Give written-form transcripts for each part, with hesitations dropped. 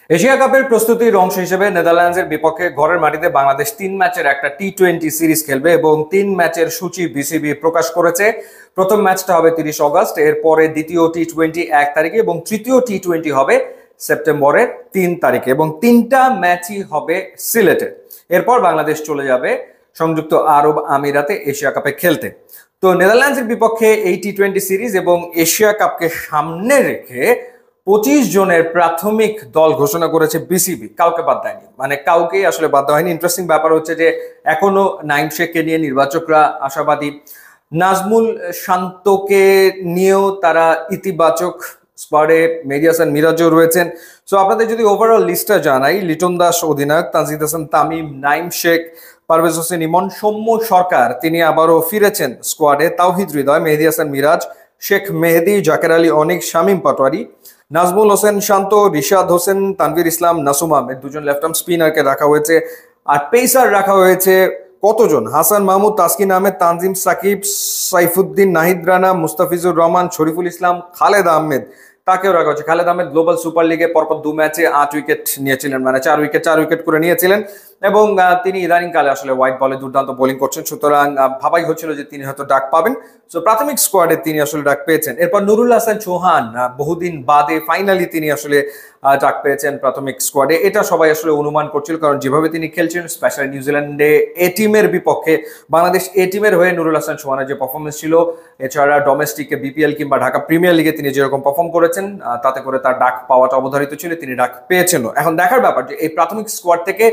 Asia কাপের প্রস্তুতির অংশ হিসেবে নেদারল্যান্ডসের বিপক্ষে ঘরের মাটিতে বাংলাদেশ 3 ম্যাচের একটা টি-20 সিরিজ খেলবে এবং 3 ম্যাচের সূচি বিসিবি প্রকাশ করেছে। প্রথম ম্যাচটা হবে 30 অগস্ট, এরপরে দ্বিতীয় টি-20 1 তারিখে এবং তৃতীয় টি-20 হবে সেপ্টেম্বরের 3 তারিখে এবং তিনটা ম্যাচই হবে সিলেটে। এরপর বাংলাদেশ চলে যাবে সংযুক্ত আরব আমিরাতে এশিয়া কাপে খেলতে। তো নেদারল্যান্ডসের বিপক্ষে এই টি-20 সিরিজ এবং এশিয়া কাপকে সামনে রেখে 25 জনের প্রাথমিক দল ঘোষণা করেছে বিসিবি, কাউকে বাদ দেয়নি, মানে কাউকেই আসলে বাদ দেওয়া হয়নি। ইন্টারেস্টিং ব্যাপার হচ্ছে যে এখনো নাইম শেখকে নিয়ে নির্বাচকরা আশাবাদী, নাজমুল শান্তকে নিয়েও তারা ইতিবাচক, স্কোয়াডে মেহেদী হাসান মিরাজও রয়েছেন। সো আপনাদের যদি ওভারঅল লিস্টটা জানাই, লিটন দাস অধিনায়ক, তানজিদ হাসান তামিম, নাইম শেখ, পারভেজ হোসেন ইমন, সৌম্য সরকার তিনি আবারও ফিরেছেন স্কোয়াডে, তাওহিদ হৃদয়, মেহেদী হাসান মিরাজ, শেখ মেহেদী, জাকের আলী অনিক, শামীম পাটোয়ারি, নাজমুল হোসেন শান্ত, রিশাদ হোসেন, তানভীর ইসলাম, নাসুম আহমেদ, দুজন লেফট আর্ম স্পিনারকে রাখা হয়েছে। আর পেসার রাখা হয়েছে কতজন? হাসান মাহমুদ, তাসকিন আহমেদ, তানজিম সাকিব, সাইফুদ্দিন, নাহিদ রানা, মুস্তাফিজুর রহমান, শরীফুল ইসলাম, খালেদ আহমেদ, তাকেও রাখা হচ্ছে। খালেদ আহমেদ গ্লোবাল সুপার লিগে পরপর 2 ম্যাচে 8 উইকেট নিয়েছিলেন, মানে 4 উইকেট করে নিয়েছিলেন এবং তিনি ইদানিংকালে আসলে হোয়াইট বলে দুর্দান্ত বোলিং করছেন, সুতরাং ভাবাই হচ্ছিল যে তিনি হয়তো ডাক পাবেন। সো প্রাথমিক স্কোয়াডে তিনি আসলে ডাক পেয়েছেন। এরপর নুরুল হাসান চৌহান বহুদিন বাদে ফাইনালি তিনি আসলে ডাক পেয়েছেন প্রাথমিক স্কোয়াডে। এটা সবাই আসলে অনুমান করছিল, কারণ যেভাবে তিনি খেলছেন, স্পেশালি নিউজিল্যান্ডে এ টিমের বিপক্ষে, বাংলাদেশ এ টিমের হয়ে নুরুল হাসান চৌহানের যে পারফরমেন্স ছিল, এছাড়া ডোমেস্টিকে বিপিএল কিংবা ঢাকা প্রিমিয়ার লিগে তিনি যেরকম পারফর্ম করেছেন, তাতে করে তার ডাক পাওয়াটা অবধারিত ছিল, তিনি ডাক পেয়েছেনও। এখন দেখার ব্যাপার যে এই প্রাথমিক স্কোয়াড থেকে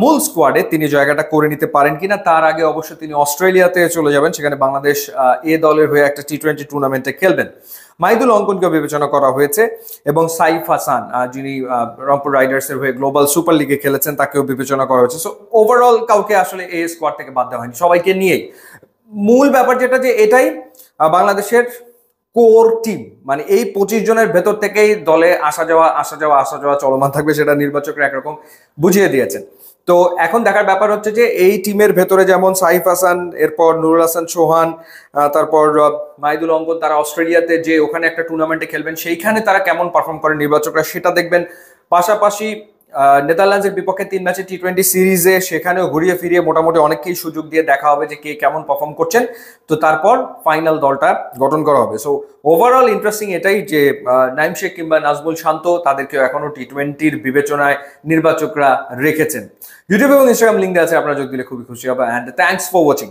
মূল স্কোয়াডে তিনি জায়গাটা করে নিতে পারেন কিনা। তার আগে অবশ্য তিনি অস্ট্রেলিয়াতে চলে যাবেন, সেখানে বাংলাদেশ এ দলের হয়ে একটা টি-20 টুর্নামেন্টে খেলবেন। মাহিদুল অঙ্কনকেও বিবেচনা করা হয়েছে এবং সাইফ হাসান, যিনি রংপুর রাইডার্সের হয়ে গ্লোবাল সুপার লিগে খেলেছেন, তাকেও বিবেচনা করা হয়েছে। সো ওভারঅল কাউকে আসলে এই স্কোয়াড থেকে বাদ দেওয়া হয়নি, সবাইকে নিয়েই। মূল ব্যাপার যেটা, যে এটাই বাংলাদেশের কোর টিম, মানে এই 25 জনের ভেতর থেকেই দলে আসা যাওয়া চলমান থাকবে, সেটা নির্বাচকরা একরকম বুঝিয়ে দিয়েছেন। তো এখন দেখার ব্যাপার হচ্ছে যে এই টিমের ভেতরে যেমন সাইফ হাসান, এরপর নুরুল হাসান চৌহান, তারপর মাহিদুল অঙ্কন, তারা অস্ট্রেলিয়াতে যে ওখানে একটা টুর্নামেন্টে খেলবেন, সেইখানে তারা কেমন পারফর্ম করেন নির্বাচকরা সেটা দেখবেন। পাশাপাশি নেদারল্যান্ডসের বিপক্ষে 3 ম্যাচে টি-20 সিরিজে সেখানেও ঘুরিয়ে ফিরিয়ে মোটামুটি অনেককেই সুযোগ দিয়ে দেখা হবে যে কে কেমন পারফর্ম করছেন। তো তারপর ফাইনাল দলটা গঠন করা হবে। সো ওভারঅল ইন্টারেস্টিং এটাই যে নাইম শেখ কিংবা নাজমুল শান্ত, তাদেরকেও এখনো টি-20-র বিবেচনায় নির্বাচকরা রেখেছেন। ইউটিউব এবং ইনস্টাগ্রাম লিঙ্ক আছে, আপনারা যোগ দিলে খুবই খুশি হবে। And thanks for watching.